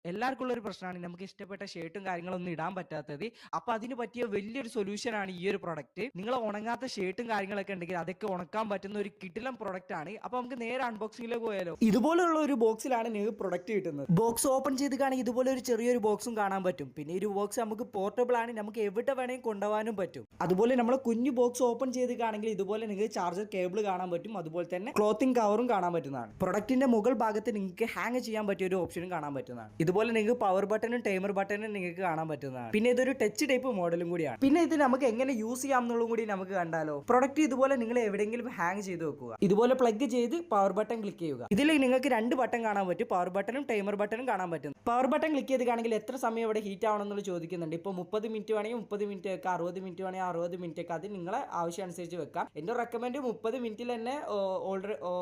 എല്ലാവർക്കും ഉള്ള ഒരു പ്രശ്നമാണ് നമുക്ക് ഇഷ്ടപ്പെട്ട ഷർട്ടും കാര്യങ്ങളൊന്നും ഇടാൻ പറ്റാത്തത്. അപ്പൊ അതിന് പറ്റിയ വലിയൊരു സൊല്യൂഷൻ ആണ് ഈ ഒരു പ്രൊഡക്റ്റ്. നിങ്ങൾ ഉണങ്ങാത്ത ഷർട്ടും കാര്യങ്ങളൊക്കെ ഉണ്ടെങ്കിൽ അതൊക്കെ ഉണക്കാൻ പറ്റുന്ന ഒരു കിടിലം പ്രൊഡക്റ്റ് ആണ്. അപ്പൊ നമുക്ക് നേരെ അൺബോക്സിംഗിലേക്ക് പോയാലോ. ഇതുപോലുള്ള ഒരു ബോക്സിലാണ് നിങ്ങൾക്ക് പ്രൊഡക്റ്റ് കിട്ടുന്നത്. ബോക്സ് ഓപ്പൺ ചെയ്ത് കാണാൻ ഇതുപോലെ ഒരു ചെറിയൊരു ബോക്സും കാണാൻ പറ്റും. പിന്നെ ഈ ഒരു ബോക്സ് നമുക്ക് പോർട്ടബിൾ ആണ്, നമുക്ക് എവിടെ വേണമെങ്കിൽ കൊണ്ടുപോകാനും പറ്റും. അതുപോലെ നമ്മൾ കുഞ്ഞു ബോക്സ് ഓപ്പൺ ചെയ്ത് കാണുമെങ്കിൽ ഇതുപോലെ നിങ്ങൾക്ക് ചാർജർ കേബിൾ കാണാൻ പറ്റും. അതുപോലെ തന്നെ ക്ലോത്തിങ് കവറും കാണാൻ പറ്റുന്നതാണ്. പ്രൊഡക്റ്റിന്റെ മുകൾ ഭാഗത്ത് നിങ്ങൾക്ക് ഹാങ് ചെയ്യാൻ പറ്റിയ ഒരു ഓപ്ഷനും കാണാൻ പറ്റുന്നതാണ്. ഇതുപോലെ നിങ്ങൾക്ക് പവർ ബട്ടണും ടൈമർ ബട്ടണും നിങ്ങൾക്ക് കാണാൻ പറ്റുന്നതാണ്. പിന്നെ ഇതൊരു ടച്ച് ടൈപ്പ് മോഡലും കൂടിയാണ്. പിന്നെ ഇത് നമുക്ക് എങ്ങനെ യൂസ് ചെയ്യാം എന്നുള്ളതും കൂടി നമുക്ക് കണ്ടാലോ. പ്രൊഡക്റ്റ് ഇതുപോലെ നിങ്ങൾ എവിടെയെങ്കിലും ഹാങ് ചെയ്ത് വെക്കുക. ഇതുപോലെ പ്ലഗ് ചെയ്ത് പവർ ബട്ടൺ ക്ലിക്ക് ചെയ്യുക. ഇതിൽ നിങ്ങൾക്ക് രണ്ട് ബട്ടൺ കാണാൻ പറ്റും, പവർ ബട്ടണും ടൈമർ ബട്ടണും കാണാൻ പറ്റും. പവർ ബട്ടൺ ക്ലിക്ക് ചെയ്ത് കാണെങ്കിൽ എത്ര സമയം ഇവിടെ ഹീറ്റ് ആവണം എന്നുള്ളത് ചോദിക്കുന്നുണ്ട്. ഇപ്പോൾ 30 മിനിറ്റ് വേണമെങ്കിൽ 30 മിനിറ്റ് വെക്കാം, 60 മിനിറ്റ് വേണമെങ്കിൽ 60 മിനിറ്റ് വെക്കാം. അത് നിങ്ങളെ ആവശ്യം അനുസരിച്ച് വെക്കാം. എൻ്റെ റെക്കമെൻഡ് 30 മിനിറ്റിൽ തന്നെ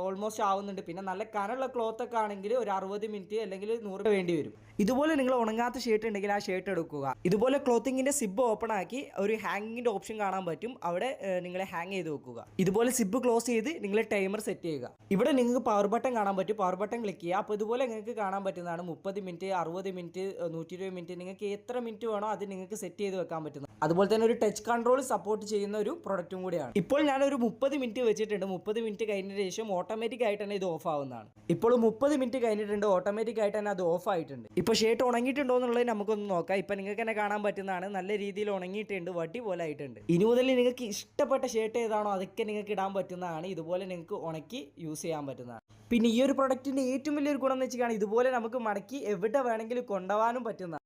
ഓൾമോസ്റ്റ് ആവുന്നുണ്ട്. പിന്നെ നല്ല കനമുള്ള ക്ലോത്ത് ഒക്കെ ആണെങ്കിൽ ഒരു 60 മിനിറ്റ് അല്ലെങ്കിൽ 100 വേണ്ടി വരും. ഇതുപോലെ നിങ്ങൾ ഉണങ്ങാത്ത ഷർട്ട് ഉണ്ടെങ്കിൽ ആ ഷർട്ട് എടുക്കുക. ഇതുപോലെ ക്ലോത്തിങ്ങിന്റെ സിബ് ഓപ്പൺ ആക്കി ഒരു ഹാങ്ങിങ്ങിന്റെ ഓപ്ഷൻ കാണാൻ പറ്റും. അവിടെ നിങ്ങൾ ഹാങ് ചെയ്ത് വെക്കുക. ഇതുപോലെ സിബ് ക്ലോസ് ചെയ്ത് നിങ്ങൾ ടൈമർ സെറ്റ് ചെയ്യുക. ഇവിടെ നിങ്ങൾക്ക് പവർ ബട്ടൺ കാണാൻ പറ്റും, പവർ ബട്ടൺ ക്ലിക്ക് ചെയ്യുക. അപ്പോൾ ഇതുപോലെ നിങ്ങൾക്ക് കാണാൻ പറ്റുന്നതാണ് 30 മിനിറ്റ്, 60 മിനിറ്റ്, 120 മിനിറ്റ്. നിങ്ങൾക്ക് എത്ര മിനിറ്റ് വേണോ അത് നിങ്ങൾക്ക് സെറ്റ് ചെയ്ത് വെക്കാൻ പറ്റുന്നത്. അതുപോലെ തന്നെ ഒരു ടച്ച് കൺട്രോൾ സപ്പോർട്ട് ചെയ്യുന്ന ഒരു പ്രൊഡക്റ്റും കൂടിയാണ്. ഇപ്പോൾ ഞാനൊരു 30 മിനിറ്റ് വെച്ചിട്ടുണ്ട്. 30 മിനിറ്റ് കഴിഞ്ഞതിന് ശേഷം ഓട്ടോമാറ്റിക് ആയിട്ട് തന്നെ ഇത് ഓഫ് ആവുന്നതാണ്. ഇപ്പോൾ 30 മിനിറ്റ് കഴിഞ്ഞിട്ടുണ്ട്, ഓട്ടോമാറ്റിക് ആയിട്ട് തന്നെ അത് ഓഫ് ആയിട്ടുണ്ട്. ഇപ്പോൾ ഷർട്ട് ഉണങ്ങിയിട്ടുണ്ടോ എന്നുള്ളത് നമുക്കൊന്ന് നോക്കാം. ഇപ്പം നിങ്ങൾക്ക് തന്നെ കാണാൻ പറ്റുന്നതാണ്, നല്ല രീതിയിൽ ഉണങ്ങിയിട്ടുണ്ട്, വടി പോലെ ആയിട്ടുണ്ട്. ഇനി മുതൽ നിങ്ങൾക്ക് ഇഷ്ടപ്പെട്ട ഷർട്ട് ഏതാണോ അതൊക്കെ നിങ്ങൾക്ക് ഇടാൻ പറ്റുന്നതാണ്. ഇതുപോലെ നിങ്ങൾക്ക് ഉണക്കി യൂസ് ചെയ്യാൻ പറ്റുന്നതാണ്. പിന്നെ ഈ ഒരു പ്രൊഡക്റ്റിന്റെ ഏറ്റവും വലിയൊരു ഗുണം എന്ന് വെച്ചാൽ ഇതുപോലെ നമുക്ക് മടക്കി എവിടെ വേണമെങ്കിലും കൊണ്ടുപോകാനും പറ്റുന്നതാണ്.